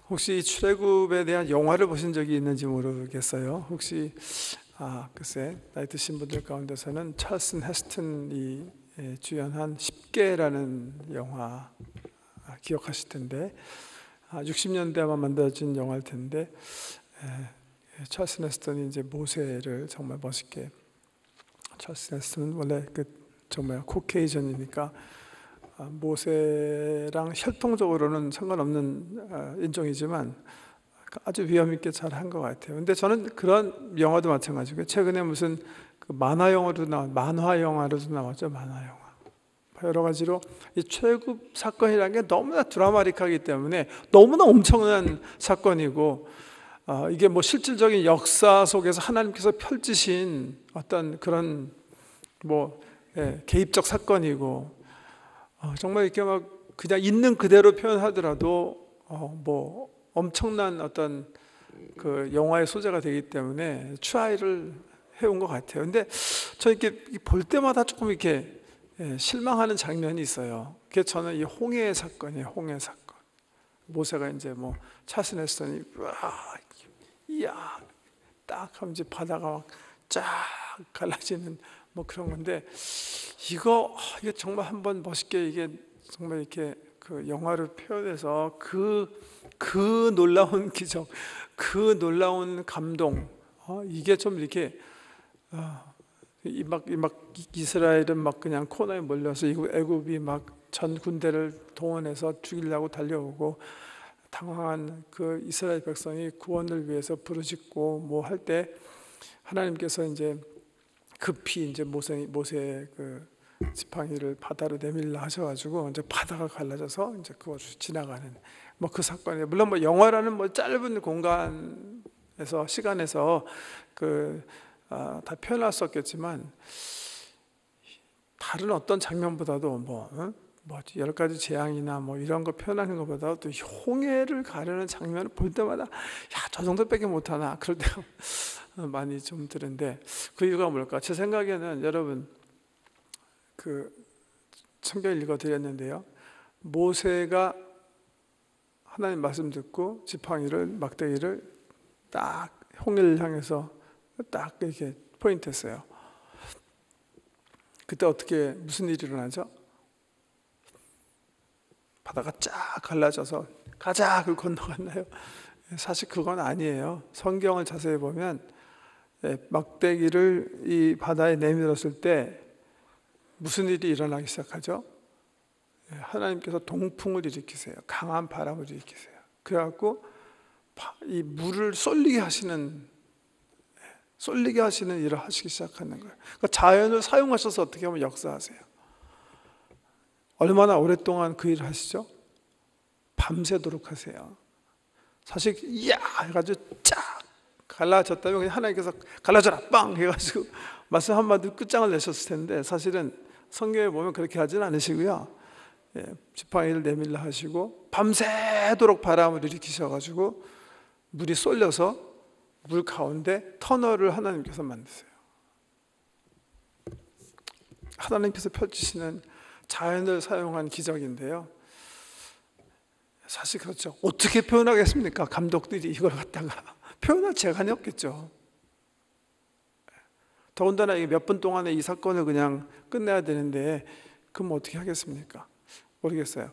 혹시 출애굽에 대한 영화를 보신 적이 있는지 모르겠어요. 혹시 글쎄 나이 드신 분들 가운데서는 찰슨 헤스턴이 주연한 10개라는 영화 기억하실 텐데 60년대 아마 만들어진 영화일 텐데 찰슨 헤스턴이 이제 모세를 정말 멋있게 찰슨 헤스턴은 원래 정말 코케이전이니까 모세랑 혈통적으로는 상관없는 인종이지만 아주 위험 있게 잘 한 것 같아요. 근데 저는 그런 영화도 마찬가지고요. 최근에 무슨 만화 영화로도 나왔죠. 만화 영화. 여러 가지로 이 출애굽 사건이라는 게 너무나 드라마틱하기 때문에 너무나 엄청난 사건이고 이게 뭐 실질적인 역사 속에서 하나님께서 펼치신 어떤 그런 개입적 사건이고 정말 이렇게 막 그냥 있는 그대로 표현하더라도 뭐 엄청난 어떤 그 영화의 소재가 되기 때문에 추하이를 해온 것 같아요. 근데 저 이렇게 볼 때마다 조금 이렇게 실망하는 장면이 있어요. 그게 저는 이 홍해 사건이에요. 홍해 사건. 모세가 이제 뭐 찰슨 헤스턴이 이야 딱 하면 이제 바다가 막 쫙 갈라지는 뭐 그런 건데 이거 정말 한번 멋있게 이게 정말 이렇게 그 영화를 표현해서 그 놀라운 기적, 그 놀라운 감동 이게 좀 이렇게 막 이스라엘은 막 그냥 코너에 몰려서 애굽이 막 전 군대를 동원해서 죽이려고 달려오고 당황한 그 이스라엘 백성이 구원을 위해서 부르짖고 뭐 할 때 하나님께서 이제 급히 이제 모세의 그 지팡이를 바다로 내밀라 하셔가지고 이제 바다가 갈라져서 이제 그것을 지나가는 뭐 그 사건이에요. 물론 뭐 영화라는 뭐 짧은 공간에서 시간에서 다 표현할 수 없겠지만 다른 어떤 장면보다도 뭐 여러 가지 재앙이나 뭐 이런 거 표현하는 것보다도 또 홍해를 가르는 장면을 볼 때마다 저 정도밖에 못하나 그럴 때가 많이 좀 드는데 그 이유가 뭘까? 제 생각에는 여러분 성경을 읽어드렸는데요. 모세가 하나님 말씀 듣고 지팡이를 막대기를 딱 홍해를 향해서 딱 이렇게 포인트했어요. 그때 어떻게 무슨 일이 일어나죠? 바다가 쫙 갈라져서 가자 그 건너갔나요? 사실 그건 아니에요. 성경을 자세히 보면 막대기를 이 바다에 내밀었을 때 무슨 일이 일어나기 시작하죠? 하나님께서 동풍을 일으키세요. 강한 바람을 일으키세요. 그래갖고 이 물을 쏠리게 하시는 일을 하시기 시작하는 거예요. 그러니까 자연을 사용하셔서 어떻게 하면 역사하세요. 얼마나 오랫동안 그 일을 하시죠? 밤새도록 하세요. 사실 이야 해가지고 쫙 갈라졌다면 그냥 하나님께서 갈라져라 빵 해가지고 말씀 한마디 끝장을 내셨을 텐데 사실은 성경에 보면 그렇게 하진 않으시고요. 지팡이를 내밀라 하시고 밤새도록 바람을 일으키셔가지고 물이 쏠려서 물 가운데 터널을 하나님께서 만드세요. 하나님께서 펼치시는 자연을 사용한 기적인데요. 사실 그렇죠. 어떻게 표현하겠습니까? 감독들이 이걸 갖다가 표현할 재간이 없겠죠. 더군다나 몇 분 동안에 이 사건을 그냥 끝내야 되는데 그럼 어떻게 하겠습니까? 모르겠어요.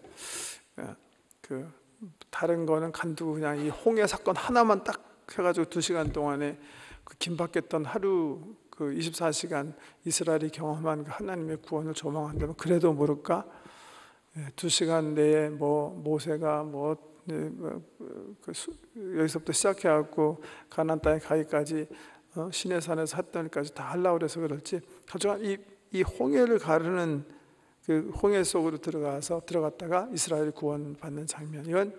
다른 거는 간두고 그냥 이 홍해 사건 하나만 딱 해가지고 2시간 동안에 그 긴박했던 하루 24시간 이스라엘이 경험한 그 하나님의 구원을 조망한다면 그래도 모를까? 2시간 내에 모세가 여기서부터 시작해갖고 가나안 땅에 가기까지 시내산에서 핫단까지 다 하려고 그래서 그럴지 하여간 이 홍해를 가르는 그 홍해 속으로 들어갔다가 이스라엘이 구원받는 장면, 이건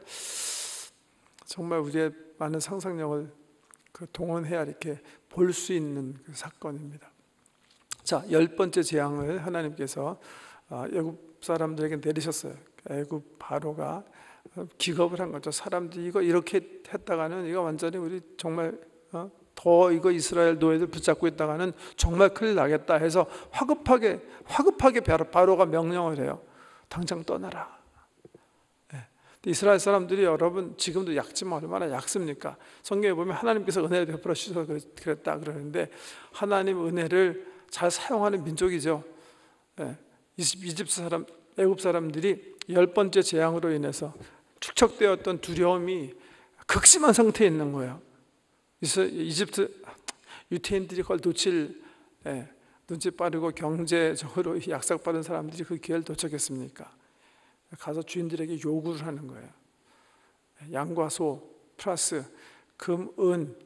정말 우리의 많은 상상력을 동원해야 이렇게 볼 수 있는 그 사건입니다. 자, 10번째 재앙을 하나님께서 애굽 사람들에게 내리셨어요. 애굽 바로가 기겁을 한 거죠. 사람들이 이거 이렇게 했다가는 이거 완전히 우리 정말 더 이거 이스라엘 노예들 붙잡고 있다가는 정말 큰일 나겠다 해서 화급하게 바로가 명령을 해요. 당장 떠나라. 이스라엘 사람들이 여러분 지금도 약지만 얼마나 약습니까? 성경에 보면 하나님께서 은혜를 베풀어 주셔서 그랬다 그러는데 하나님 은혜를 잘 사용하는 민족이죠. 이집트 사람, 애굽 사람들이 10번째 재앙으로 인해서 축적되었던 두려움이 극심한 상태에 있는 거예요. 이집트 유태인들이 그걸 눈치 빠르고 경제적으로 약삭받은 사람들이 그 기회를 놓쳤겠습니까? 가서 주인들에게 요구를 하는 거예요. 양과 소 플러스 금, 은,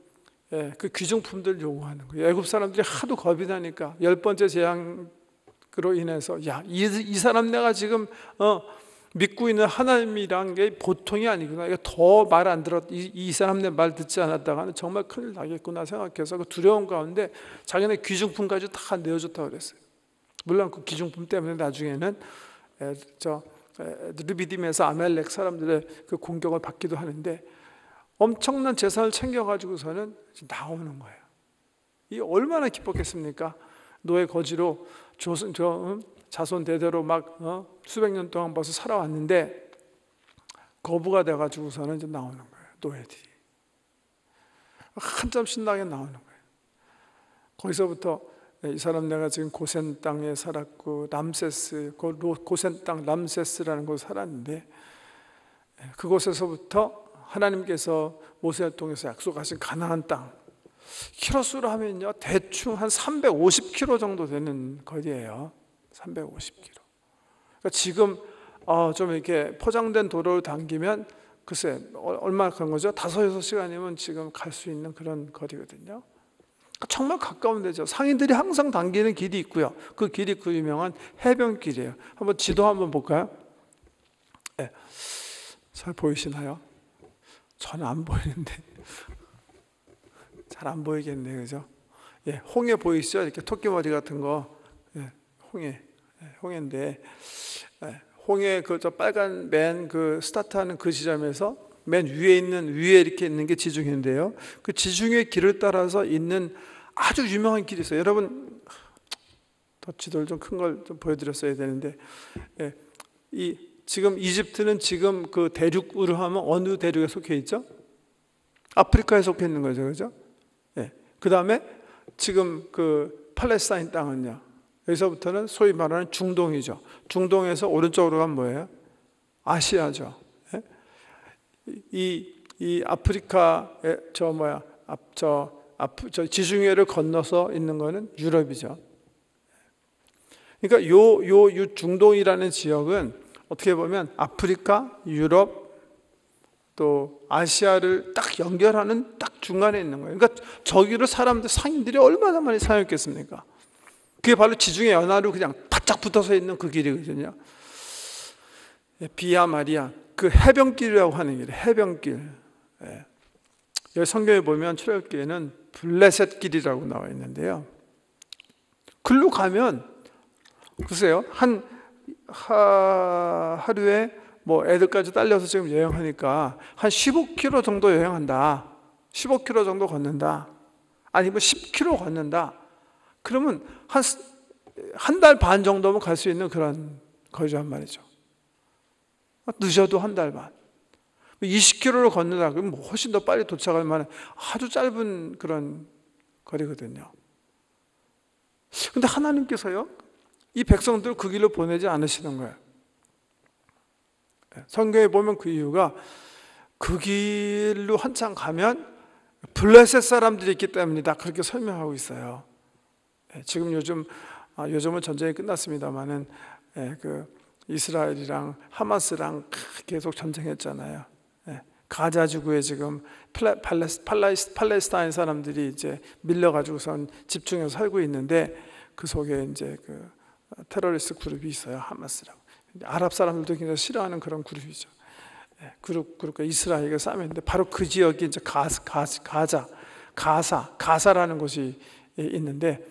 그 귀중품들 요구하는 거예요. 애굽 사람들이 하도 겁이 나니까 10번째 재앙으로 인해서 이 사람 내가 지금 믿고 있는 하나님이란 게 보통이 아니구나. 이거 더 말 안 들었, 이 사람 내 말 듣지 않았다가는 정말 큰일 나겠구나 생각해서 그 두려움 가운데 자기네 귀중품까지 다 내어줬다고 그랬어요. 물론 그 귀중품 때문에 나중에는 르비딤에서 아멜렉 사람들의 그 공격을 받기도 하는데 엄청난 재산을 챙겨가지고서는 나오는 거예요. 이 얼마나 기뻤겠습니까? 노예 거지로 자손 대대로 막 수백 년 동안 벌써 살아왔는데 거부가 돼가지고서는 이제 나오는 거예요. 노예들이 한참 신나게 나오는 거예요. 거기서부터 이 사람 내가 지금 고센 땅에 살았고 람세스 고센 땅 람세스라는 곳에 살았는데 그곳에서부터 하나님께서 모세를 통해서 약속하신 가나안 땅 키로수로 하면요 대충 한 350km 정도 되는 거리예요. 350km. 그러니까 지금 좀 이렇게 포장된 도로를 당기면 글쎄 얼마나 간 거죠? 5-6시간이면 지금 갈 수 있는 그런 거리거든요. 정말 가까운 데죠. 상인들이 항상 당기는 길이 있고요. 그 길이 그 유명한 해변길이에요. 한번 지도 한번 볼까요? 네. 잘 보이시나요? 저는 안 보이는데 잘 안 보이겠네요, 그죠? 예, 홍해 보이시죠? 이렇게 토끼머리 같은 거, 예, 홍해인데, 예, 홍해 그 저 빨간 맨 그 스타트하는 그 지점에서 맨 위에 이렇게 있는 게 지중해인데요. 그 지중해 길을 따라서 있는 아주 유명한 길이 있어요. 여러분, 더 지도를 좀 큰 걸 좀 보여드렸어야 되는데, 예, 지금 이집트는 지금 그 대륙으로 하면 어느 대륙에 속해 있죠? 아프리카에 속해 있는 거죠, 그죠? 예. 그 다음에 지금 그 팔레스타인 땅은요. 여기서부터는 소위 말하는 중동이죠. 중동에서 오른쪽으로 가면 뭐예요? 아시아죠. 예? 이 아프리카의 저 지중해를 건너서 있는 거는 유럽이죠. 그러니까 요 중동이라는 지역은 어떻게 보면 아프리카, 유럽, 또 아시아를 딱 연결하는 딱 중간에 있는 거예요. 그러니까 저기를 상인들이 얼마나 많이 사용했겠습니까? 그게 바로 지중해 연화로 그냥 바짝 붙어서 있는 그 길이거든요. 비아 마리아, 그 해변길이라고 하는 길이에요. 해변길. 여기 성경에 보면 출애굽기에는 블레셋 길이라고 나와 있는데요. 글로 가면 글쎄요, 하루에 뭐 애들까지 딸려서 지금 여행하니까 한 15km 정도 여행한다. 15km 정도 걷는다. 아니면 10km 걷는다. 그러면 한 달 반 정도면 갈 수 있는 그런 거리란 말이죠. 늦어도 한 달 반. 20km를 걷는다. 그러면 훨씬 더 빨리 도착할 만한 아주 짧은 그런 거리거든요. 근데 하나님께서요, 이 백성들을 그 길로 보내지 않으시는 거예요. 성경에 보면 그 이유가 그 길로 한참 가면 블레셋 사람들이 있기 때문이다. 그렇게 설명하고 있어요. 지금 요즘은 전쟁이 끝났습니다만은 그 이스라엘이랑 하마스랑 계속 전쟁했잖아요. 가자 지구에 지금 팔레스타인 사람들이 이제 밀려가지고선 집중해서 살고 있는데 그 속에 이제 그 테러리스트 그룹이 있어요. 하마스라고. 아랍 사람들도 굉장히 싫어하는 그런 그룹이죠. 그룹과 이스라엘과 싸움했는데 바로 그 지역이 이제 가사라는 곳이 있는데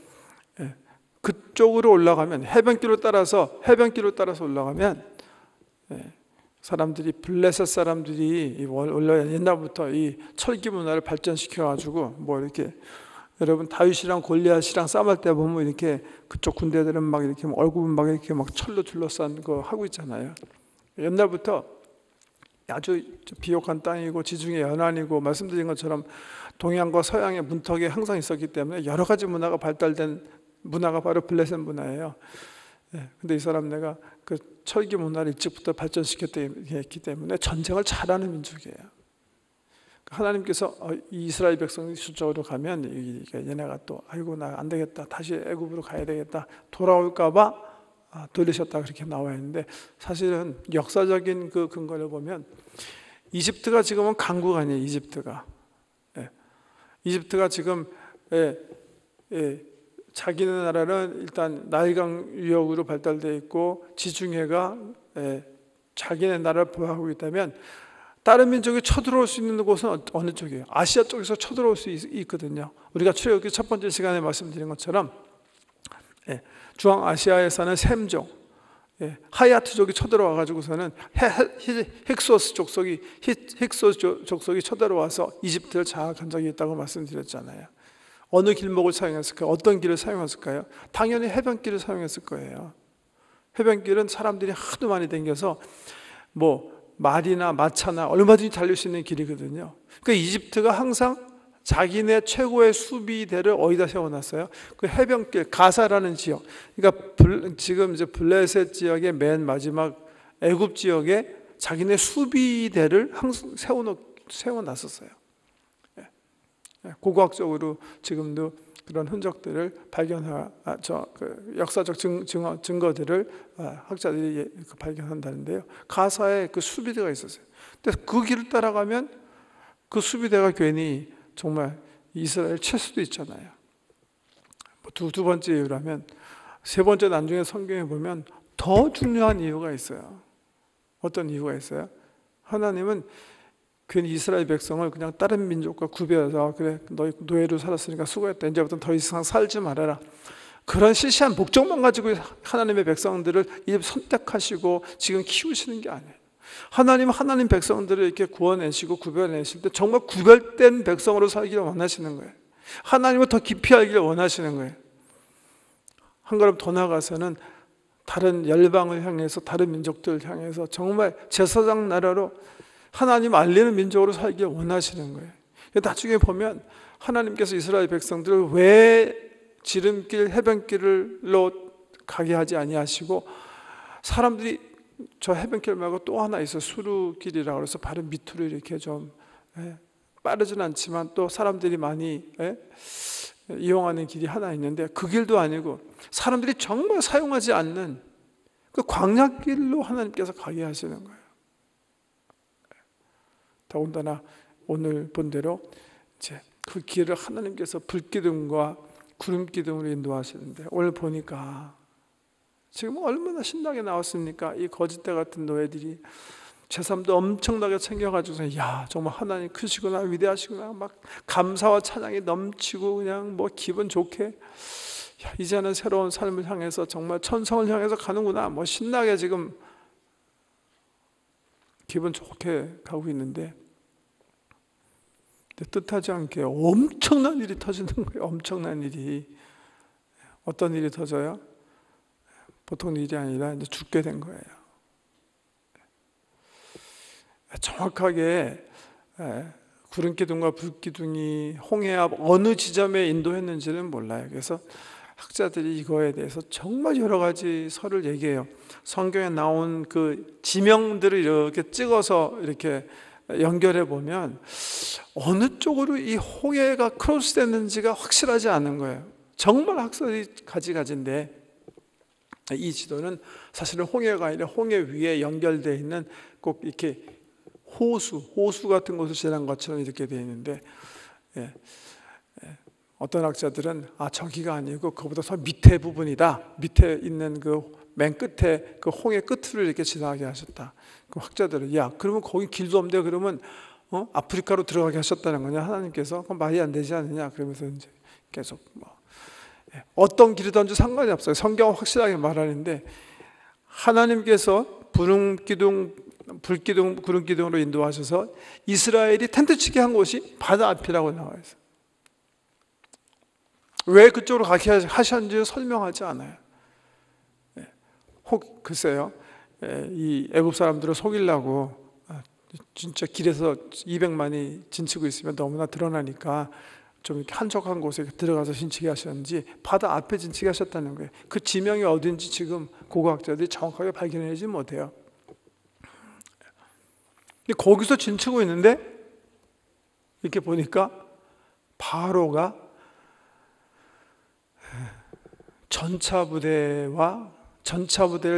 그쪽으로 올라가면 해변길로 따라서 올라가면 사람들이 블레셋 사람들이 원래 옛날부터 이 철기 문화를 발전시켜 가지고 뭐 이렇게 여러분 다윗이랑 골리앗이랑 싸움할 때 보면 이렇게 그쪽 군대들은 막 이렇게 얼굴은 막 이렇게 막 철로 둘러싼 거 하고 있잖아요. 옛날부터 아주 비옥한 땅이고 지중해 연안이고 말씀드린 것처럼 동양과 서양의 문턱이 항상 있었기 때문에 여러 가지 문화가 발달된 문화가 바로 블레셋 문화예요. 근데 이 사람 내가 그 철기 문화를 일찍부터 발전시켰기 때문에 전쟁을 잘하는 민족이에요. 하나님께서 이스라엘 백성이 수적으로 가면 얘네가 또 아이고 나 안 되겠다 다시 애굽으로 가야 되겠다 돌아올까봐 돌리셨다 그렇게 나와 있는데 사실은 역사적인 그 근거를 보면 이집트가 지금은 강국 아니에요. 이집트가 지금 자기네 나라는 일단 나일강 유역으로 발달되어 있고 지중해가 자기네 나라를 보호하고 있다면 다른 민족이 쳐들어올 수 있는 곳은 어느 쪽이에요? 아시아 쪽에서 쳐들어올 수 있거든요. 우리가 출애굽기 첫 번째 시간에 말씀드린 것처럼 중앙아시아에 사는 셈족, 하야트족이 쳐들어와 가지고서는 헥소스 족속이 쳐들어와서 이집트를 장악한 적이 있다고 말씀드렸잖아요. 어느 길목을 사용했을까요? 어떤 길을 사용했을까요? 당연히 해변길을 사용했을 거예요. 해변길은 사람들이 하도 많이 다녀서 뭐 말이나 마차나 얼마든지 달릴 수 있는 길이거든요. 그러니까 이집트가 항상 자기네 최고의 수비대를 어디다 세워놨어요? 그 해변길 가사라는 지역. 그러니까 지금 이제 블레셋 지역의 맨 마지막 애굽 지역에 자기네 수비대를 항상 세워놨었어요. 고고학적으로 지금도 그런 흔적들을 역사적 증거들을 학자들이 발견한다는데요. 가사에 그 수비대가 있었어요. 근데 그 길을 따라가면 그 수비대가 괜히 정말 이스라엘 칠 수도 있잖아요. 두 번째 이유라면 세 번째 나중에 성경에 보면 더 중요한 이유가 있어요. 어떤 이유가 있어요? 하나님은 괜히 이스라엘 백성을 그냥 다른 민족과 구별해서 그래 너희 노예로 살았으니까 수고했다. 이제부터 더 이상 살지 말아라. 그런 시시한 목적만 가지고 하나님의 백성들을 선택하시고 지금 키우시는 게 아니에요. 하나님 백성들을 이렇게 구원내시고 구별내실 때 정말 구별된 백성으로 살기를 원하시는 거예요. 하나님을 더 깊이 알기를 원하시는 거예요. 한 걸음 더 나아가서는 다른 열방을 향해서 다른 민족들을 향해서 정말 제사장 나라로 하나님 알리는 민족으로 살기를 원하시는 거예요. 나중에 보면 하나님께서 이스라엘 백성들을 왜 지름길 해변길로 가게 하지 아니하시고 사람들이 저 해변길 말고 또 하나 있어요. 수루길이라고 해서 바로 밑으로 이렇게 좀 빠르진 않지만 또 사람들이 많이 이용하는 길이 하나 있는데 그 길도 아니고 사람들이 정말 사용하지 않는 그 광야길로 하나님께서 가게 하시는 거예요. 더군다나 오늘 본 대로 이제 그 길을 하나님께서 불기둥과 구름기둥으로 인도하시는데 오늘 보니까 지금 얼마나 신나게 나왔습니까? 이 거짓대 같은 노예들이 제3도 엄청나게 챙겨가지고서 야 정말 하나님 크시구나 위대하시구나 막 감사와 찬양이 넘치고 그냥 뭐 기분 좋게 야, 이제는 새로운 삶을 향해서 정말 천성을 향해서 가는구나 뭐 신나게 지금 기분 좋게 가고 있는데 뜻하지 않게 엄청난 일이 터지는 거예요. 엄청난 일이. 어떤 일이 터져요? 보통 일이 아니라 이제 죽게 된 거예요. 정확하게 구름기둥과 불기둥이 홍해 앞 어느 지점에 인도했는지는 몰라요. 그래서 학자들이 이거에 대해서 정말 여러 가지 설을 얘기해요. 성경에 나온 그 지명들을 이렇게 찍어서 이렇게 연결해 보면 어느 쪽으로 이 홍해가 크로스됐는지가 확실하지 않은 거예요. 정말 학설이 가지가지인데 이 지도는 사실은 홍해가 아니라 홍해 위에 연결되어 있는 꼭 이렇게 호수 같은 곳을 지난 것처럼 이렇게 되어 있는데 어떤 학자들은 저기가 아니고 그보다 더 밑에 부분이다. 밑에 있는 그 맨 끝에 그 홍해 끝으로 이렇게 지나게 하셨다. 그 학자들은 그러면 거기 길도 없는데 그러면 아프리카로 들어가게 하셨다는 거냐 하나님께서 그건 말이 안 되지 않느냐 그러면서 이제 계속 어떤 길이든지 상관이 없어요. 성경은 확실하게 말하는데 하나님께서 불기둥, 구름기둥으로 인도하셔서 이스라엘이 텐트 치게 한 곳이 바다 앞이라고 나와 있어요. 왜 그쪽으로 가게 하셨는지 설명하지 않아요. 혹 글쎄요, 이 애굽 사람들을 속이려고 진짜 길에서 200만이 진치고 있으면 너무나 드러나니까 좀 이렇게 한적한 곳에 들어가서 진치게 하셨는지 바다 앞에 진치게 하셨다는 거예요. 그 지명이 어딘지 지금 고고학자들이 정확하게 발견하지 못해요. 근데 거기서 진치고 있는데 이렇게 보니까 바로가 전차 부대를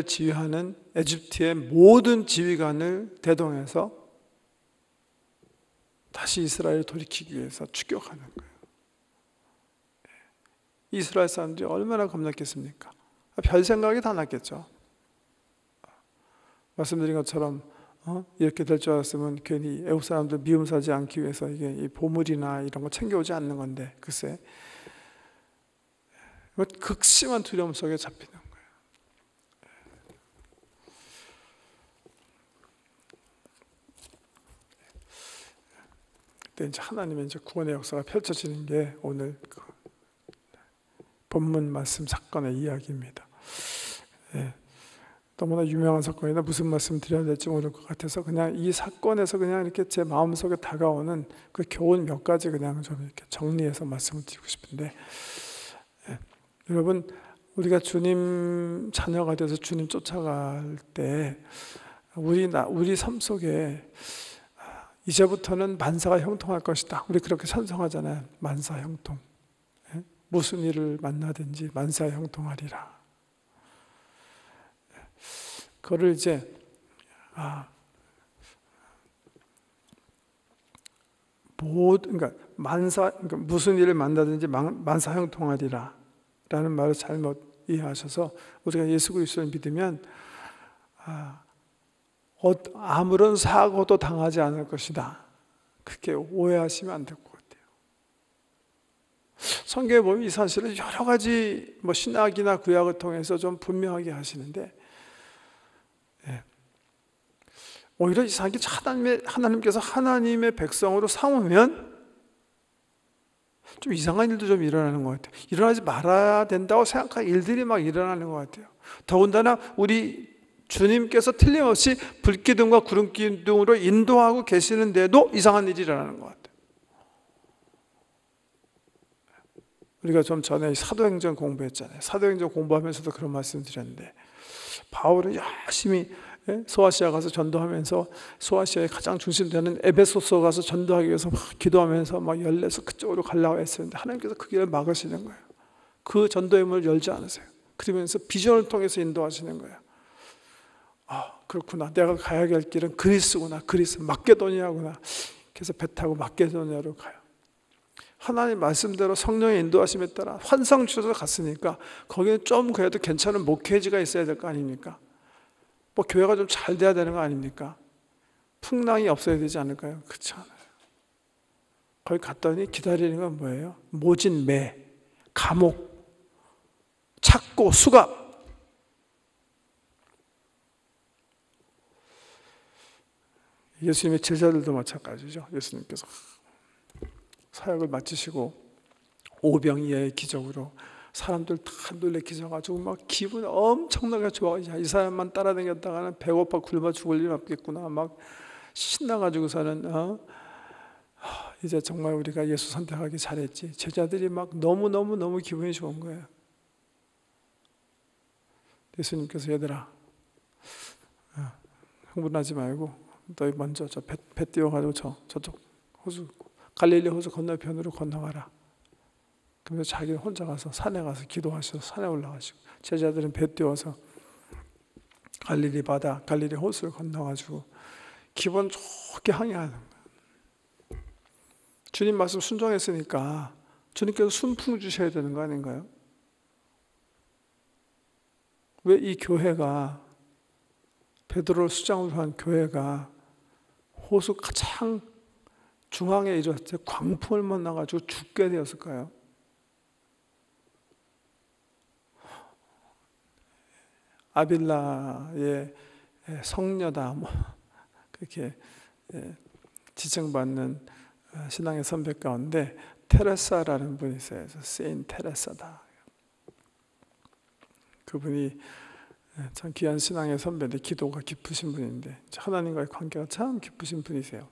지휘하는 에집트의 모든 지휘관을 대동해서 다시 이스라엘을 돌이키기 위해서 추격하는 거예요. 이스라엘 사람들이 얼마나 겁났겠습니까? 별 생각이 다 났겠죠. 말씀드린 것처럼 이렇게 될 줄 알았으면 괜히 애국 사람들 미움 사지 않기 위해서 이게 이 보물이나 이런 거 챙겨오지 않는 건데, 글쎄 극심한 두려움 속에 잡히는 거예요. 그때 이제 하나님의 이제 구원의 역사가 펼쳐지는 게 오늘 그 본문 말씀 사건의 이야기입니다. 예. 너무나 유명한 사건이나 무슨 말씀 드려야 될지 모를 것 같아서 그냥 이 사건에서 그냥 이렇게 제 마음속에 다가오는 그 교훈 몇 가지 그냥 좀 이렇게 정리해서 말씀을 드리고 싶은데, 예. 여러분, 우리가 주님 자녀가 돼서 주님 쫓아갈 때 우리 삶 속에 이제부터는 만사가 형통할 것이다. 우리 그렇게 찬송하잖아요. 만사 형통. 예? 무슨 일을 만나든지 만사 형통하리라. 그거를 이제 그러니까 무슨 일을 만나든지 만사 형통하리라 라는 말을 잘못 이해하셔서 우리가 예수 그리스도를 믿으면 아무런 사고도 당하지 않을 것이다. 그렇게 오해하시면 안 될 것 같아요. 성경에 보면 이 사실을 여러 가지 신약이나 구약을 통해서 좀 분명하게 하시는데, 예. 오히려 이상하게 하나님께서 하나님의 백성으로 삼으면 좀 이상한 일도 좀 일어나는 것 같아요. 일어나지 말아야 된다고 생각할 일들이 막 일어나는 것 같아요. 더군다나 우리 주님께서 틀림없이 불기둥과 구름기둥으로 인도하고 계시는데도 이상한 일이 일어나는 것 같아요. 우리가 좀 전에 사도행전 공부했잖아요. 사도행전 공부하면서도 그런 말씀 드렸는데, 바울은 열심히 소아시아 가서 전도하면서 소아시아의 가장 중심되는 에베소서 가서 전도하기 위해서 막 기도하면서 막 열려서 그쪽으로 가려고 했었는데 하나님께서 그 길을 막으시는 거예요. 그 전도의 문을 열지 않으세요. 그러면서 비전을 통해서 인도하시는 거예요. 그렇구나. 내가 가야 할 길은 그리스구나. 마케도니아구나. 그래서 배 타고 마케도니아로 가요. 하나님 말씀대로 성령의 인도하심에 따라 환상 주셔서 갔으니까 거기는 좀 그래도 괜찮은 목회지가 있어야 될 거 아닙니까? 교회가 좀 잘 돼야 되는 거 아닙니까? 풍랑이 없어야 되지 않을까요? 그렇지 않아요. 거기 갔더니 기다리는 건 뭐예요? 모진 매, 감옥, 착고, 수갑. 예수님의 제자들도 마찬가지죠. 예수님께서 사역을 마치시고 오병이어의 기적으로 사람들 다 놀래키셔가지고 막 기분 엄청나게 좋아가지고 이 사람만 따라다녔다가는 배고파 굶어 죽을 일 없겠구나 막 신나가지고서는 이제 정말 우리가 예수 선택하기 잘했지. 제자들이 막 너무 기분이 좋은 거예요. 예수님께서 얘들아 흥분하지 말고 너희 먼저 저 배 띄워가지고 저쪽 호수 갈릴리 호수 건너편으로 건너가라. 그러면서 자기는 혼자 가서 산에 가서 기도하셔서 산에 올라가시고 제자들은 배 띄워서 갈릴리 바다 갈릴리 호수를 건너가지고 기분 좋게 항해하는 거예요. 주님 말씀 순종했으니까 주님께서 순풍 주셔야 되는 거 아닌가요? 왜 이 교회가 베드로를 수장으로 한 교회가 호수 가장 중앙에 이르렀을 때 광풍을 만나가지고 죽게 되었을까요? 아빌라의 성녀다 그렇게 지칭받는 신앙의 선배 가운데 테레사라는 분이 있어요. 세인 테레사다. 그분이 참 귀한 신앙의 선배인데 기도가 깊으신 분인데 하나님과의 관계가 참 깊으신 분이세요.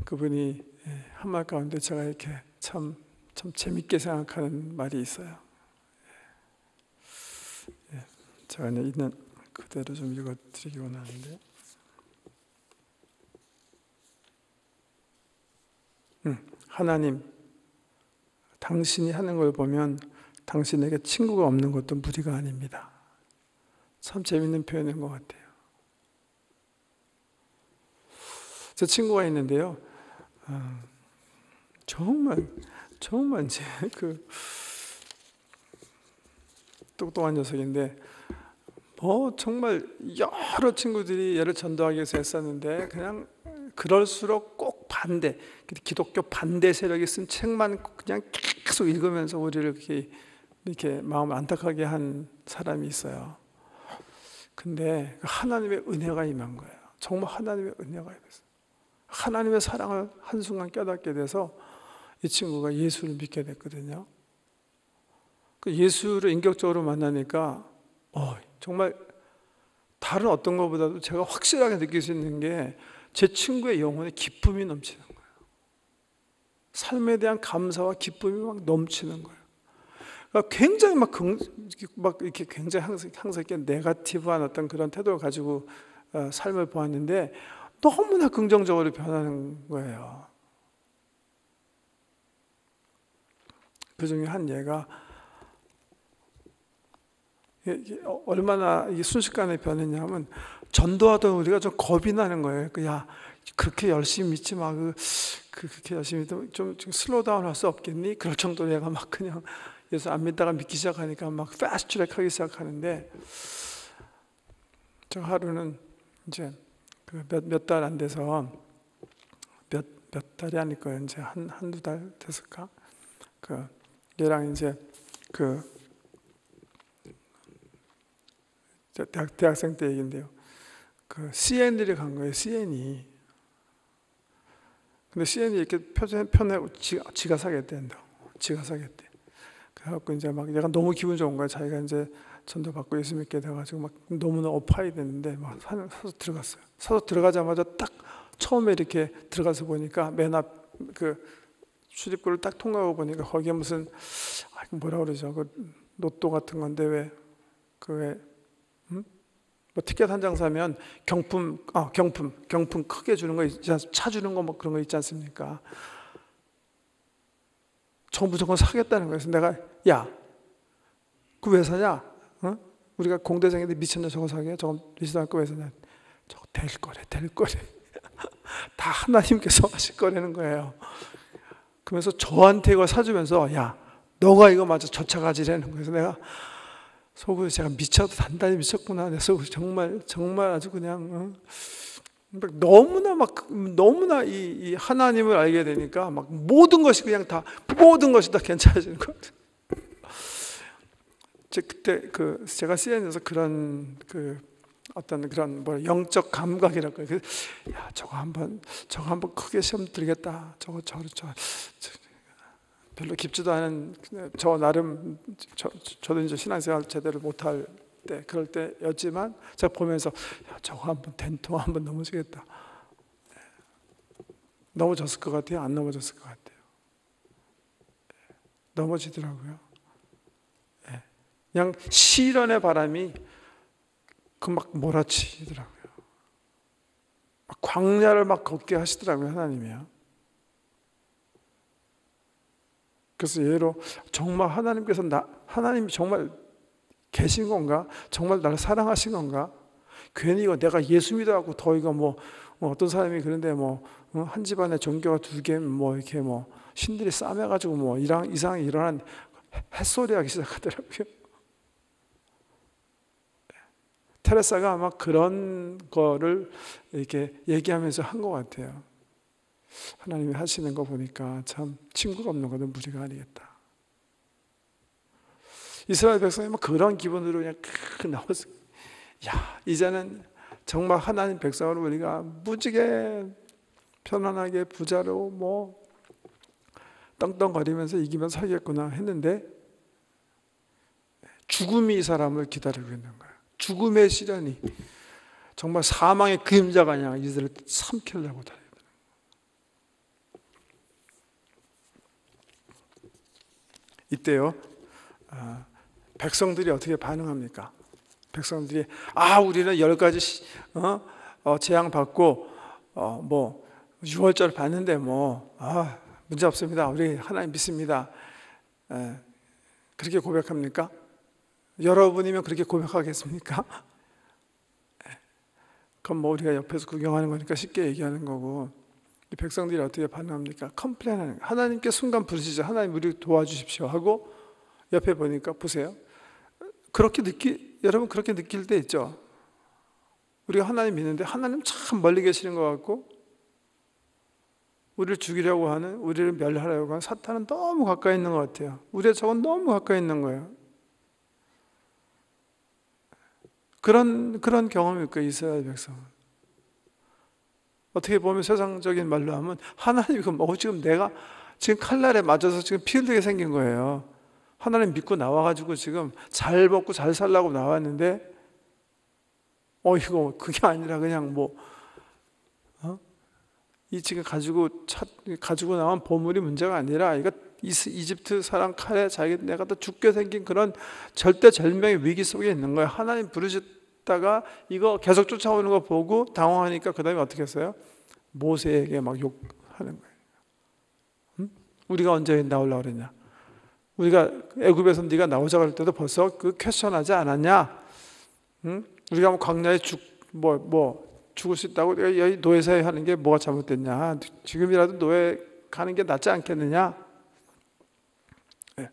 그분이 한 말 가운데 제가 이렇게 참 재밌게 생각하는 말이 있어요. 제가 있는 그대로 좀 읽어드리기 원하는데, 하나님, 당신이 하는 걸 보면 당신에게 친구가 없는 것도 무리가 아닙니다. 참 재밌는 표현인 것 같아요. 제 친구가 있는데요, 정말 이제 똑똑한 녀석인데, 정말 여러 친구들이 얘를 전도하기 위해서 애썼는데 그냥 그럴수록 꼭 반대, 기독교 반대 세력이 쓴 책만 그냥 계속 읽으면서 우리를 이렇게 마음을 안타깝게 한 사람이 있어요. 근데 하나님의 은혜가 임한 거예요. 정말 하나님의 은혜가 임했어요. 하나님의 사랑을 한순간 깨닫게 돼서 이 친구가 예수를 믿게 됐거든요. 그 예수를 인격적으로 만나니까 정말 다른 어떤 것보다도 제가 확실하게 느낄 수 있는 게 제 친구의 영혼에 기쁨이 넘치는 거예요. 삶에 대한 감사와 기쁨이 막 넘치는 거예요. 그러니까 굉장히 막 이렇게 굉장히 항상 이렇게 네거티브한 어떤 그런 태도를 가지고 삶을 보았는데 너무나 긍정적으로 변하는 거예요. 그 중에 한 예가 얼마나 순식간에 변했냐면 전도하던 우리가 좀 겁이 나는 거예요. 야, 그렇게 열심히 믿지 마. 그렇게 열심히 좀 슬로우 다운 할 수 없겠니? 그럴 정도로 얘가 막 그냥 예수 안 믿다가 믿기 시작하니까 막 패스트 트랙 하기 시작하는데, 저 하루는 이제 몇 달 안 돼서 몇 달이 아닐 거예요. 이제 한두 달 됐을까? 얘랑 이제 대학생 때 얘기인데요. CN을 간 거예요. CN이. 근데 CN이 이렇게 편해 지가 사겠대. 지가 사겠대. 그래갖고 이제 막 얘가 너무 기분 좋은 거야. 자기가 이제 전도 받고 예수 믿게 돼가지고 막 너무나 업하이 됐는데 막 사서 들어갔어요. 사서 들어가자마자 딱 처음에 이렇게 들어가서 보니까 맨 앞 출입구를 딱 통과하고 보니까 거기에 무슨 뭐라 그러죠? 로또 같은 건데 뭐 티켓 한 장 사면 경품 크게 주는 거 있지 않습니까? 차 주는 거 뭐 그런 거 있지 않습니까? 저 무조건 사겠다는 거예요. 그래서 내가 야, 그거 왜 사냐? 우리가 공대생인데 미쳤냐 저거 사게? 저거 리스도 않고 왜 사냐? 저거 될 거래. 다 하나님께서 하실 거라는 거예요. 그러면서 저한테 이걸 사주면서 야, 너가 이거 맞아 저 차 가지라는 거예요. 그래서 내가 속으로 제가 단단히 미쳤구나. 그래서 정말 아주 그냥 너무나 이 하나님을 알게 되니까 막 모든 것이 다 괜찮아지는 거예요. 그때 제가 CN에서 그런 어떤 그런 영적 감각이랄 거예요. 야, 저거 한번 크게 시험 들겠다. 저거 별로 깊지도 않은 저 나름 저도 이제 신앙생활 제대로 못할 때 그럴 때였지만 제가 보면서 야, 저거 한번 된통 한번 넘어지겠다. 넘어졌을 것 같아요? 안 넘어졌을 것 같아요? 넘어지더라고요. 그냥 시련의 바람이 막 몰아치더라고요. 막 광야를 막 걷게 하시더라고요, 하나님이요. 그래서 예로 정말 하나님이 정말 계신 건가? 정말 나를 사랑하신 건가? 괜히 이거 내가 예수 믿어갖고 더 이거 뭐 어떤 사람이 그런데 한 집안에 종교가 2개 이렇게 신들이 싸매가지고 이상이 일어난 햇소리 하기 시작하더라고요. 테레사가 아마 그런 거를 이렇게 얘기하면서 한 것 같아요. 하나님이 하시는 거 보니까 참 친구가 없는 것은 무리가 아니겠다. 이스라엘 백성이 그런 기분으로 그냥 나왔어요. 야, 이제는 정말 하나님 백성으로 우리가 무지개 편안하게 부자로 떵떵거리면서 이기면서 살겠구나 했는데 죽음이 이 사람을 기다리고 있는 거예요. 죽음의 시련이 정말 사망의 그림자가 아니라 이들을 삼키려고 달려요. 이때요, 백성들이 어떻게 반응합니까? 백성들이 우리는 10가지 재앙 받고 뭐 6월절 봤는데 뭐 문제 없습니다. 우리 하나님 믿습니다. 그렇게 고백합니까? 여러분이면 그렇게 고백하겠습니까? 그럼 뭐 우리가 옆에서 구경하는 거니까 쉽게 얘기하는 거고, 이 백성들이 어떻게 반응합니까? 컴플레인하는 거예요. 하나님께 순간 부르시죠. 하나님 우리 도와주십시오 하고 옆에 보니까 보세요. 여러분 그렇게 느낄 때 있죠. 우리가 하나님 믿는데 하나님 참 멀리 계시는 것 같고, 우리를 죽이려고 하는, 우리를 멸하려고 하는 사탄은 너무 가까이 있는 것 같아요. 우리의 적은 너무 가까이 있는 거예요. 그런 경험일 거예요, 이스라엘 백성은. 어떻게 보면 세상적인 말로 하면 하나님 지금 내가 지금 칼날에 맞아서 지금 피 흘리게 생긴 거예요. 하나님 믿고 나와가지고 지금 잘 먹고 잘 살라고 나왔는데 이거 그게 아니라 그냥 이 지금 가지고 나온 보물이 문제가 아니라 이거 이집트 사람 칼에 내가 또 죽게 생긴 그런 절대절명의 위기 속에 있는 거예요. 하나님 부르셨다가 이거 계속 쫓아오는 거 보고 당황하니까 그 다음에 어떻게 했어요? 모세에게 막 욕하는 거예요. 우리가 언제 나오려고 그랬냐? 우리가 애굽에서 네가 나오자 그럴 때도 벌써 그 퀘스천하지 않았냐? 우리가 뭐 광야에 죽을 수 있다고 여기 노예사에 하는 게 뭐가 잘못됐냐? 지금이라도 노예 가는 게 낫지 않겠느냐? 네.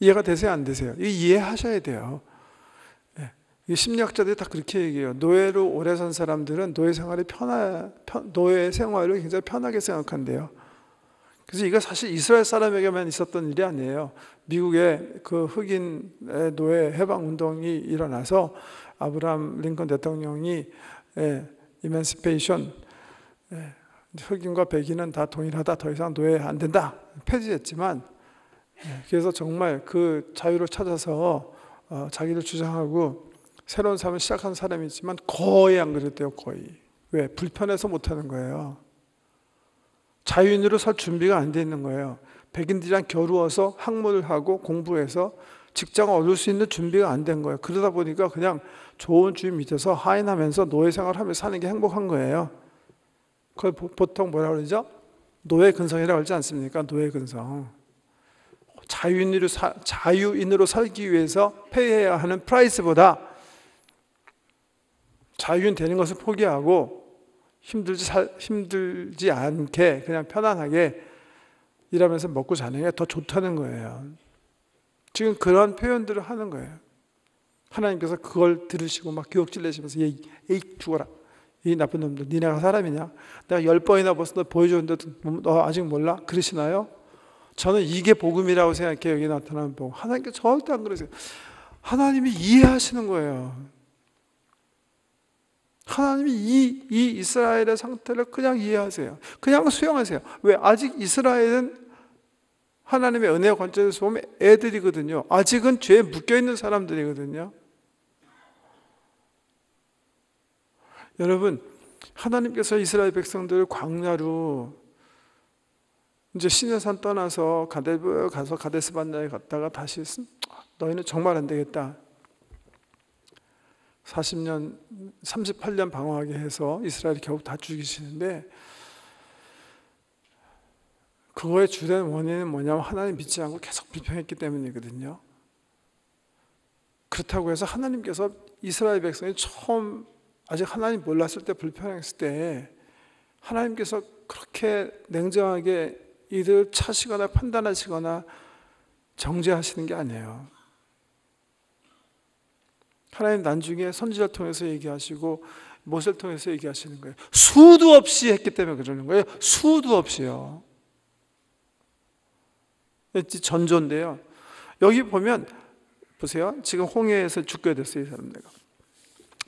이해가 되세요? 안 되세요? 이해하셔야 돼요. 네. 심리학자들이 다 그렇게 얘기해요. 노예로 오래 산 사람들은 노예 생활을 굉장히 편하게 생각한대요. 그래서 이거 사실 이스라엘 사람에게만 있었던 일이 아니에요. 미국의 그 흑인의 노예 해방 운동이 일어나서 아브라함 링컨 대통령이 이맨시페이션, 흑인과 백인은 다 동일하다, 더 이상 노예 안 된다 폐지했지만, 그래서 정말 그 자유를 찾아서 자기를 주장하고 새로운 삶을 시작한 사람이 있지만 거의 안 그랬대요. 거의. 왜? 불편해서 못하는 거예요. 자유인으로 설 준비가 안 돼 있는 거예요. 백인들이랑 겨루어서 학문을 하고 공부해서 직장을 얻을 수 있는 준비가 안 된 거예요. 그러다 보니까 그냥 좋은 주인 밑에서 하인하면서 노예 생활하면서 사는 게 행복한 거예요. 그걸 보통 뭐라 그러죠? 노예 근성이라고 하지 않습니까? 노예 근성. 자유인으로 살기 위해서 페이해야 하는 프라이스보다 자유인 되는 것을 포기하고 힘들지 않게 그냥 편안하게 일하면서 먹고 사는 게 더 좋다는 거예요. 지금 그런 표현들을 하는 거예요. 하나님께서 그걸 들으시고 막 기억질 내시면서 에이 죽어라, 이 나쁜 놈들, 니네가 사람이냐? 내가 10번이나 벌써 너 보여줬는데 너 아직 몰라? 그러시나요? 저는 이게 복음이라고 생각해요. 여기 나타나는 복음. 하나님께서 절대 안 그러세요. 하나님이 이해하시는 거예요. 하나님이 이 이스라엘의 상태를 그냥 이해하세요. 그냥 수용하세요. 왜? 아직 이스라엘은 하나님의 은혜와 관점에서 보면 애들이거든요. 아직은 죄에 묶여있는 사람들이거든요. 여러분, 하나님께서 이스라엘 백성들을 광야로 이제 시내산 떠나서 가서 가데스 반야에 갔다가 다시 너희는 정말 안 되겠다. 40년, 38년 방황하게 해서 이스라엘이 결국 다 죽이시는데, 그거의 주된 원인은 뭐냐면 하나님 믿지 않고 계속 불평했기 때문이거든요. 그렇다고 해서 하나님께서 이스라엘 백성이 처음 아직 하나님 몰랐을 때 불평했을 때 하나님께서 그렇게 냉정하게 이들 차시거나 판단하시거나 정죄하시는 게 아니에요. 하나님 나중에 선지자를 통해서 얘기하시고 모세를 통해서 얘기하시는 거예요. 수도 없이 했기 때문에 그러는 거예요. 수도 없이요. 전조인데요. 여기 보면 보세요. 지금 홍해에서 죽게 됐어요. 이 사람들가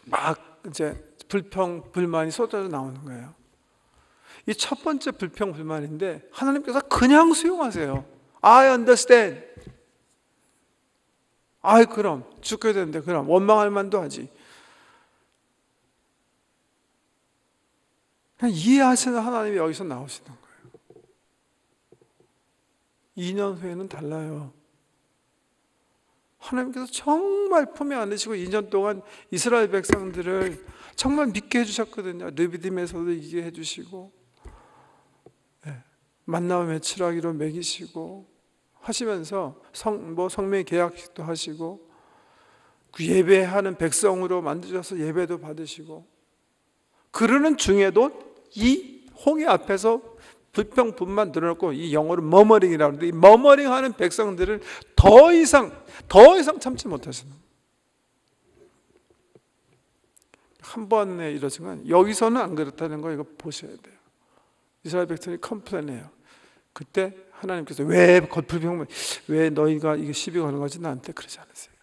막 이제 불평 불만이 쏟아져 나오는 거예요. 이 첫 번째 불평 불만인데 하나님께서 그냥 수용하세요. I understand. 아이 그럼 죽게 되는데 그럼 원망할 만도 하지. 그냥 이해하시는 하나님이 여기서 나오시는 거예요. 2년 후에는 달라요. 하나님께서 정말 품에 안으시고 2년 동안 이스라엘 백성들을 정말 믿게 해주셨거든요. 느비딤에서도 이기게 해주시고, 만나와 매출하기로 먹이시고 하시면서 성명 계약식도 하시고, 그 예배하는 백성으로 만드셔서 예배도 받으시고, 그러는 중에도 이 홍해 앞에서 불평분만 늘어놓고, 이 영어로 머머링이라고 하는데, 이 머머링하는 백성들을 더 이상 참지 못하시는 거예요. 한 번에 이러신 건, 여기서는 안 그렇다는 거 이거 보셔야 돼요. 이스라엘 백성이 컴플레인해요. 그때 하나님께서 왜 겉불평, 왜 너희가 이게 시비 거는 거지 나한테 그러지 않으세요?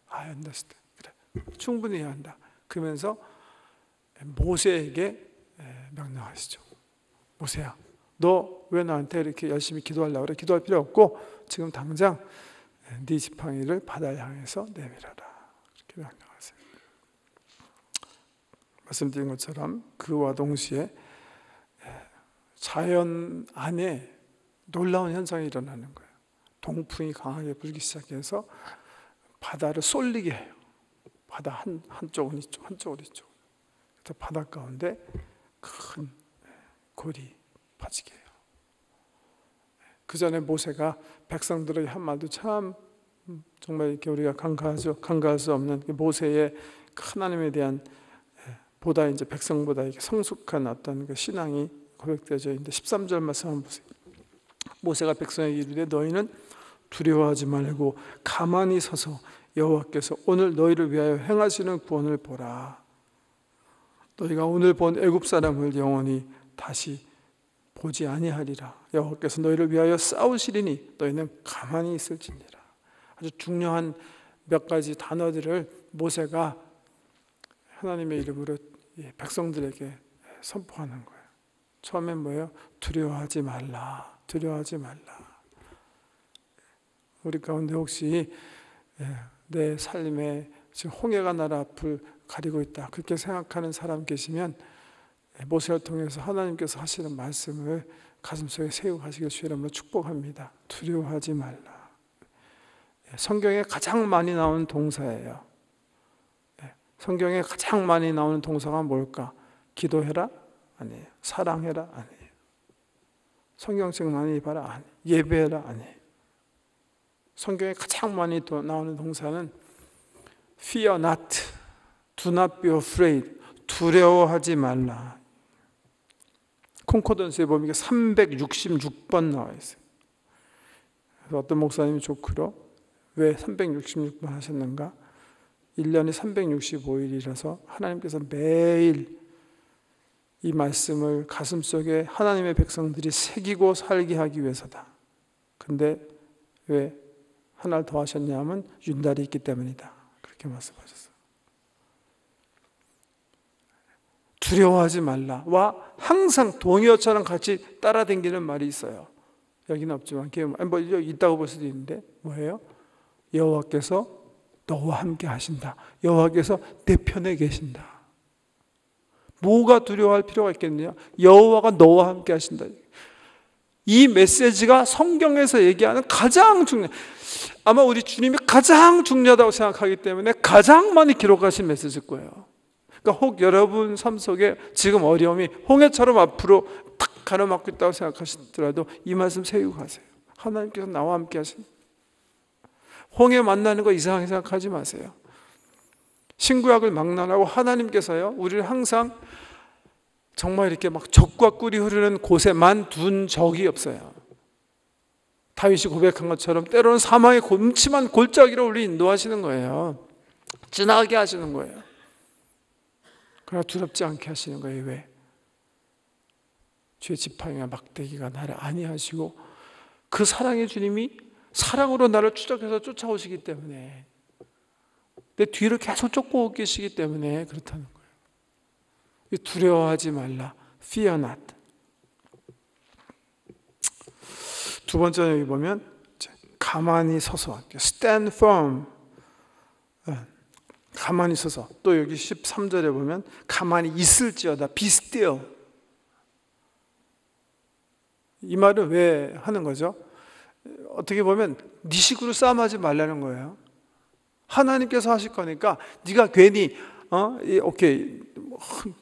안됐을 때 그래, 충분히 해야 한다. 그러면서 모세에게 명령하시죠. 모세야, 너 왜 나한테 이렇게 열심히 기도하려고 그래? 기도할 필요 없고 지금 당장 네 지팡이를 바다를 향해서 내밀어라. 그렇게 명령하세요. 말씀드린 것처럼 그와 동시에 자연 안에 놀라운 현상이 일어나는 거예요. 동풍이 강하게 불기 시작해서 바다를 쏠리게 해요. 바다 한쪽은 이쪽, 한쪽은 이쪽. 그래서 바다 가운데 큰 골이 빠지게 해요. 그 전에 모세가 백성들의 한 말도 참 정말 이렇게 우리가 간과할 수 없는 모세의 하나님에 대한 보다 이제 백성보다 이렇게 성숙한 어떤 그 신앙이 고백되어져 있는데 13절 말씀 한번 보세요. 모세가 백성에게 이르되 너희는 두려워하지 말고 가만히 서서 여호와께서 오늘 너희를 위하여 행하시는 구원을 보라. 너희가 오늘 본 애굽 사람을 영원히 다시 보지 아니하리라. 여호와께서 너희를 위하여 싸우시리니 너희는 가만히 있을지니라. 아주 중요한 몇 가지 단어들을 모세가 하나님의 이름으로 백성들에게 선포하는 거예요. 처음엔 뭐예요? 두려워하지 말라. 두려워하지 말라. 우리 가운데 혹시 내 삶에 지금 홍해가 나라 앞을 가리고 있다, 그렇게 생각하는 사람 계시면 모세를 통해서 하나님께서 하시는 말씀을 가슴속에 세우고 가시길 주의 이름으로 축복합니다. 두려워하지 말라. 성경에 가장 많이 나오는 동사예요. 성경에 가장 많이 나오는 동사가 뭘까? 기도해라? 아니에요. 사랑해라? 아니에요. 성경책 많이 봐라? 아니에요. 예배해라? 아니에요. 성경에 가장 많이 나오는 동사는 fear not, do not be afraid, 두려워하지 말라. 콘코던스에 보면 366번 나와 있어요. 그래서 어떤 목사님이 조크로 왜 366번 하셨는가? 1년이 365일이라서 하나님께서 매일 이 말씀을 가슴속에 하나님의 백성들이 새기고 살게 하기 위해서다. 근데 왜 하나를 더 하셨냐면 윤달이 있기 때문이다. 그렇게 말씀하셨어요. 두려워하지 말라와 항상 동요처럼 같이 따라다니는 말이 있어요. 여기는 없지만 뭐 있다고 볼 수도 있는데 뭐예요? 여호와께서 너와 함께 하신다. 여호와께서 내 편에 계신다. 뭐가 두려워할 필요가 있겠느냐? 여호와가 너와 함께 하신다. 이 메시지가 성경에서 얘기하는 가장 중요한, 아마 우리 주님이 가장 중요하다고 생각하기 때문에 가장 많이 기록하신 메시지일 거예요. 그러니까 혹 여러분 삶 속에 지금 어려움이 홍해처럼 앞으로 탁 가로막고 있다고 생각하시더라도 이 말씀 세우고 가세요. 하나님께서 나와 함께 하신다. 홍해 만나는 거 이상하게 생각하지 마세요. 신구약을 막론하고 하나님께서요, 우리를 항상 정말 이렇게 막 적과 꿀이 흐르는 곳에만 둔 적이 없어요. 다윗이 고백한 것처럼 때로는 사망의 음침한 골짜기로 우리 인도하시는 거예요. 지나가게 하시는 거예요. 그러나 두렵지 않게 하시는 거예요. 왜? 주의 지팡이와 막대기가 나를 안위하시고 그 사랑의 주님이 사랑으로 나를 추적해서 쫓아오시기 때문에, 내 뒤를 계속 쫓고 계시기 때문에 그렇다는 거예요. 두려워하지 말라. Fear not. 두 번째 여기 보면 가만히 서서 stand firm. 가만히 있어서. 또 여기 13절에 보면 가만히 있을지어다. be still. 이 말을 왜 하는 거죠? 어떻게 보면 네 식으로 싸움하지 말라는 거예요. 하나님께서 하실 거니까 네가 괜히 오케이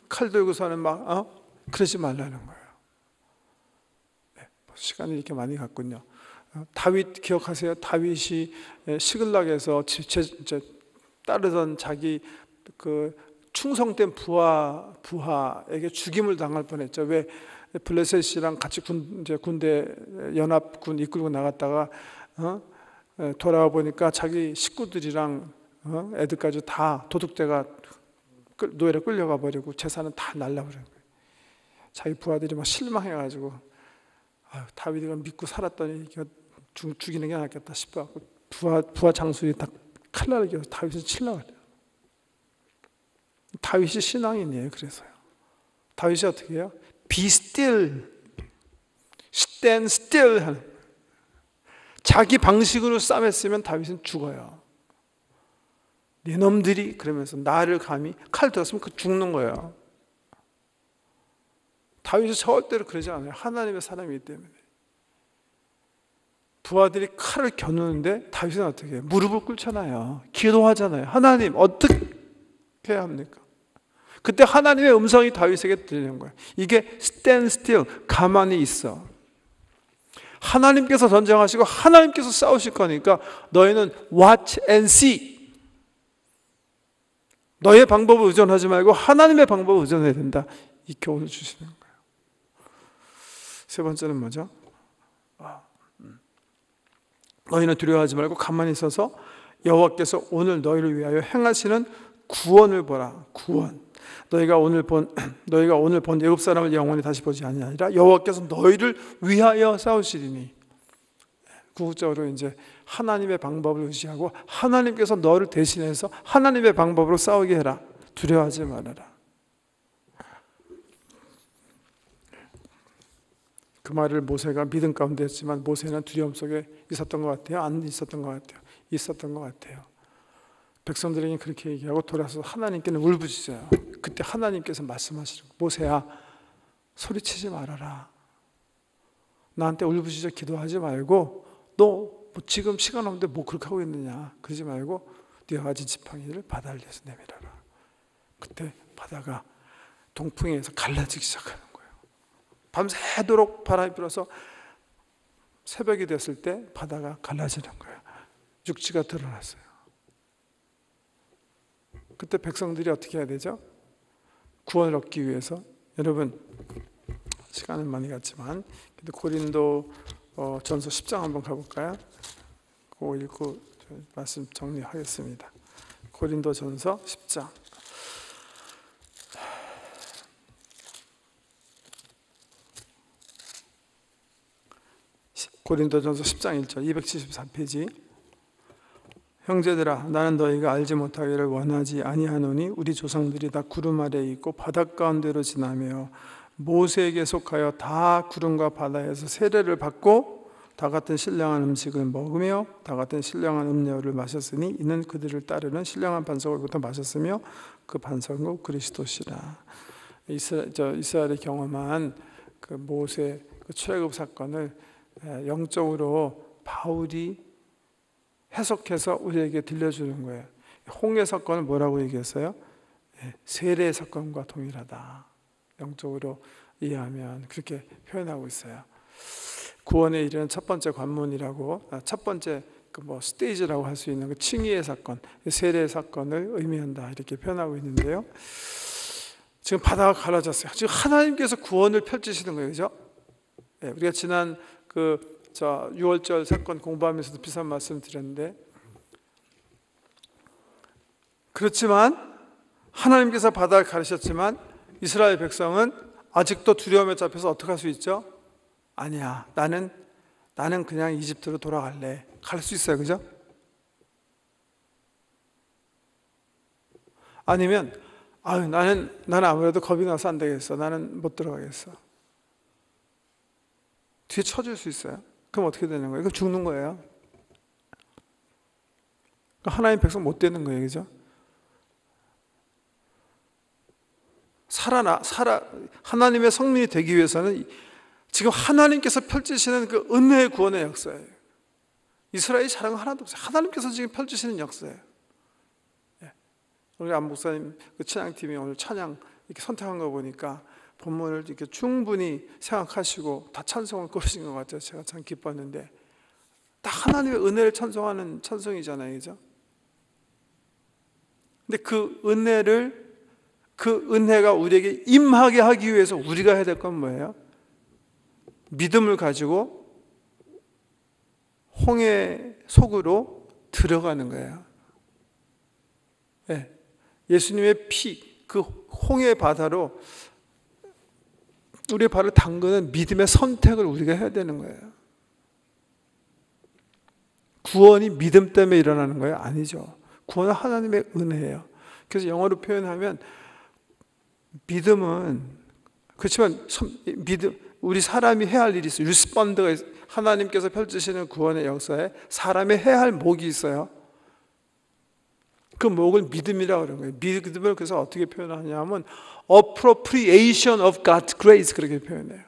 칼 들고서는 막 그러지 말라는 거예요. 네, 시간이 이렇게 많이 갔군요. 다윗 기억하세요? 다윗이 시글락에서 따르던 자기 그 충성된 부하에게 죽임을 당할 뻔했죠. 왜 블레셋이랑 같이 군대 연합군 이끌고 나갔다가 돌아와 보니까 자기 식구들이랑 애들까지 다 도둑대가 노예로 끌려가 버리고 재산은 다 날라버린 거예요. 자기 부하들이 막 실망해가지고 다윗이가 믿고 살았더니 죽이는 게 낫겠다 싶어갖고 부하 장수들이 다 칼날을 겨서 다윗을 치려고 그래요. 다윗이 신앙인이에요. 그래서요. 다윗이 어떻게 해요? Be still, stand still 하는 거예요. 자기 방식으로 싸움했으면 다윗은 죽어요. 네 놈들이 그러면서 나를 감히 칼 들었으면 그 죽는 거예요. 다윗이 절대로 그러지 않아요. 하나님의 사람이기 때문에. 부하들이 칼을 겨누는데 다윗은 어떻게 해요? 무릎을 꿇잖아요. 기도하잖아요. 하나님 어떻게 해야 합니까? 그때 하나님의 음성이 다윗에게 들리는 거예요. 이게 stand still, 가만히 있어. 하나님께서 전쟁하시고 하나님께서 싸우실 거니까 너희는 watch and see. 너의 방법을 의존하지 말고 하나님의 방법을 의존해야 된다. 이 교훈을 주시는 거예요. 세 번째는 뭐죠? 너희는 두려워하지 말고 가만히 있어서 여호와께서 오늘 너희를 위하여 행하시는 구원을 보라. 구원. 너희가 오늘 본 애굽 사람을 영원히 다시 보지 아니하리라. 여호와께서 너희를 위하여 싸우시리니. 궁극적으로 이제 하나님의 방법을 의지하고 하나님께서 너를 대신해서 하나님의 방법으로 싸우게 해라. 두려워하지 말아라. 그 말을 모세가 믿음 가운데 했지만 모세는 두려움 속에 있었던 것 같아요? 안 있었던 것 같아요? 있었던 것 같아요. 백성들에게 그렇게 얘기하고 돌아서 하나님께는 울부짖어요. 그때 하나님께서 말씀하시는 거예요. 모세야, 소리치지 말아라. 나한테 울부짖어 기도하지 말고 너 뭐 지금 시간 없는데 뭐 그렇게 하고 있느냐. 그러지 말고 네가 가진 지팡이를 바다를 내서 내밀어라. 그때 바다가 동풍에서 갈라지기 시작하는 거예요. 밤새도록 바람이 불어서 새벽이 됐을 때 바다가 갈라지는 거예요. 육지가 드러났어요. 그때 백성들이 어떻게 해야 되죠? 구원을 얻기 위해서. 여러분 시간은 많이 갔지만 고린도 전서 10장 한번 가볼까요? 그거 읽고 말씀 정리하겠습니다. 고린도 전서 10장. 고린도 전서 10장 1절 274페이지. 형제들아, 나는 너희가 알지 못하기를 원하지 아니하노니 우리 조상들이 다 구름 아래에 있고 바닷 가운데로 지나며 모세에게 속하여 다 구름과 바다에서 세례를 받고 다 같은 신령한 음식을 먹으며 다 같은 신령한 음료를 마셨으니 이는 그들을 따르는 신령한 반석으로부터 마셨으며 그 반석은 그리스도시라. 이스라엘이 경험한 그 모세 그 출애굽 사건을 영적으로 바울이 해석해서 우리에게 들려주는 거예요. 홍해 사건을 뭐라고 얘기했어요? 세례 사건과 동일하다. 영적으로 이해하면 그렇게 표현하고 있어요. 구원에 이르는 첫 번째 관문이라고, 첫 번째 스테이지라고 할 수 있는 그 칭의의 사건, 세례 사건을 의미한다 이렇게 표현하고 있는데요. 지금 바다가 갈라졌어요. 지금 하나님께서 구원을 펼치시는 거예요, 그죠? 우리가 지난 6월절 사건 공부하면서도 비슷한 말씀 드렸는데, 그렇지만 하나님께서 바다를 가르셨지만 이스라엘 백성은 아직도 두려움에 잡혀서 어떻게 할 수 있죠? 아니야, 나는 그냥 이집트로 돌아갈래. 갈 수 있어요, 그죠? 아니면 나는 아무래도 겁이 나서 안 되겠어. 나는 못 들어가겠어. 뒤에 쳐줄 수 있어요. 그럼 어떻게 되는 거예요? 그럼 죽는 거예요. 하나님 백성 못 되는 거예요, 그죠? 하나님의 성민이 되기 위해서는 지금 하나님께서 펼치시는 그 은혜의 구원의 역사예요. 이스라엘이 잘한 거 하나도 없어요. 하나님께서 지금 펼치시는 역사예요. 우리 안 목사님 그 찬양팀이 오늘 찬양 이렇게 선택한 거 보니까 본문을 이렇게 충분히 생각하시고 다 찬송을 고르신 것 같아요. 제가 참 기뻤는데 딱 하나님의 은혜를 찬송하는 찬송이잖아요, 그죠? 근데 그 은혜가 우리에게 임하게 하기 위해서 우리가 해야 될 건 뭐예요? 믿음을 가지고 홍해 속으로 들어가는 거예요. 네. 예수님의 피, 그 홍해 바다로 우리의 발을 담그는 믿음의 선택을 우리가 해야 되는 거예요. 구원이 믿음 때문에 일어나는 거예요? 아니죠. 구원은 하나님의 은혜예요. 그래서 영어로 표현하면 믿음은 그렇지만 우리 사람이 해야 할 일이 있어요. 리스폰드가 하나님께서 펼치시는 구원의 역사에 사람이 해야 할 목이 있어요. 그 목을 믿음이라고 그러는 거예요. 믿음을 그래서 어떻게 표현하냐면 appropriation of God's grace 그렇게 표현해요.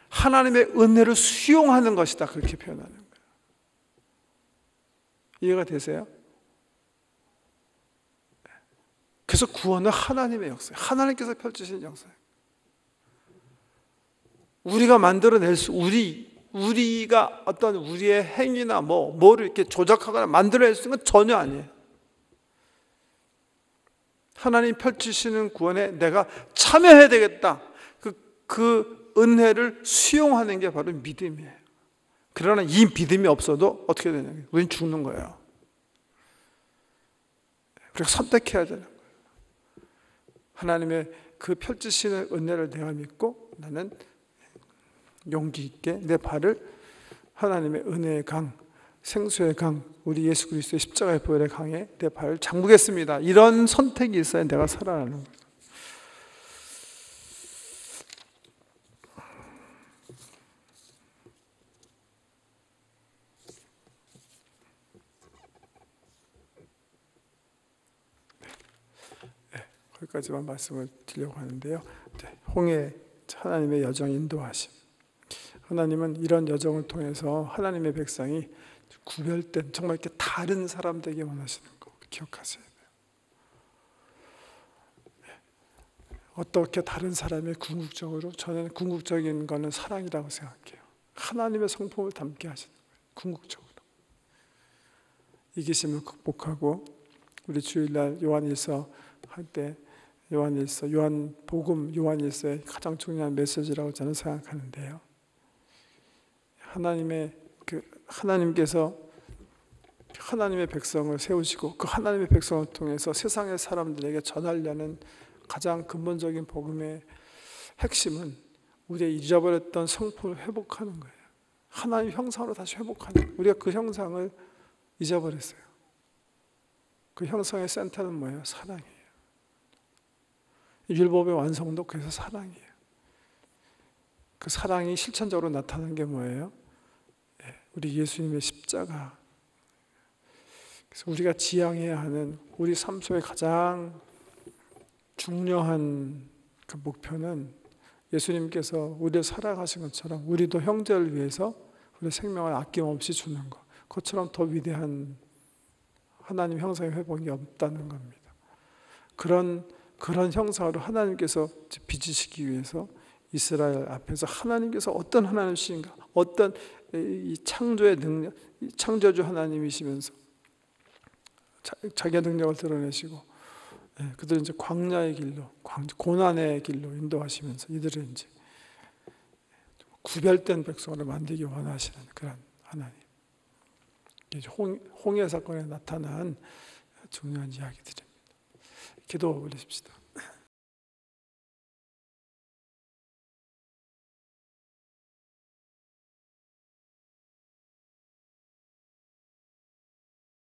하나님의 은혜를 수용하는 것이다 그렇게 표현하는 거예요. 이해가 되세요? 그래서 구원은 하나님의 역사예요. 하나님께서 펼치신 역사예요. 우리가 만들어낼 우리가 어떤 우리의 행위나 뭐를 이렇게 조작하거나 만들어낼 수 있는 건 전혀 아니에요. 하나님 펼치시는 구원에 내가 참여해야 되겠다. 그 은혜를 수용하는 게 바로 믿음이에요. 그러나 이 믿음이 없어도 어떻게 되냐면 우리는 죽는 거예요. 우리가 선택해야 되는 거예요. 하나님의 그 펼치시는 은혜를 내가 믿고 나는 용기 있게 내 발을 하나님의 은혜의 강, 생수의 강, 우리 예수 그리스도의 십자가의 보혈의 강에 내 발을 잠그겠습니다. 이런 선택이 있어야 내가 살아나는 거예요. 거기까지만 말씀을 드리려고 하는데요. 홍해 하나님의 여정 인도하심. 하나님은 이런 여정을 통해서 하나님의 백성이 구별된 정말 이렇게 다른 사람 되게 원하시는 거 기억하셔야 돼요. 어떻게 다른 사람의 궁극적으로 저는 궁극적인 거는 사랑이라고 생각해요. 하나님의 성품을 담게 하시는 거예요. 궁극적으로. 이기심을 극복하고 우리 주일날 요한일서 할 때 요한일서의 가장 중요한 메시지라고 저는 생각하는데요. 하나님께서 하나님의 백성을 세우시고 그 하나님의 백성을 통해서 세상의 사람들에게 전하려는 가장 근본적인 복음의 핵심은 우리의 잊어버렸던 성품을 회복하는 거예요. 하나님 형상으로 다시 회복하는 거예요. 우리가 그 형상을 잊어버렸어요. 그 형상의 센터는 뭐예요? 사랑이에요. 율법의 완성도 그래서 사랑이에요. 그 사랑이 실천적으로 나타나는 게 뭐예요? 우리 예수님의 십자가. 그래서 우리가 지향해야 하는 우리 삶 속의 가장 중요한 그 목표는 예수님께서 우리를 사랑하신 것처럼 우리도 형제를 위해서 우리 생명을 아낌없이 주는 것. 그것처럼 더 위대한 하나님 형상의 회복이 없다는 겁니다. 그런 형상으로 하나님께서 빚으시기 위해서 이스라엘 앞에서 하나님께서 어떤 하나님이신가, 어떤 이 창조의 능력, 창조주 하나님이시면서 자기의 능력을 드러내시고 그들은 이제 광야의 길로, 고난의 길로 인도하시면서 이들을 이제 구별된 백성으로 만들기 원하시는 그런 하나님. 홍해 사건에 나타난 중요한 이야기들입니다. 기도 올리십시다.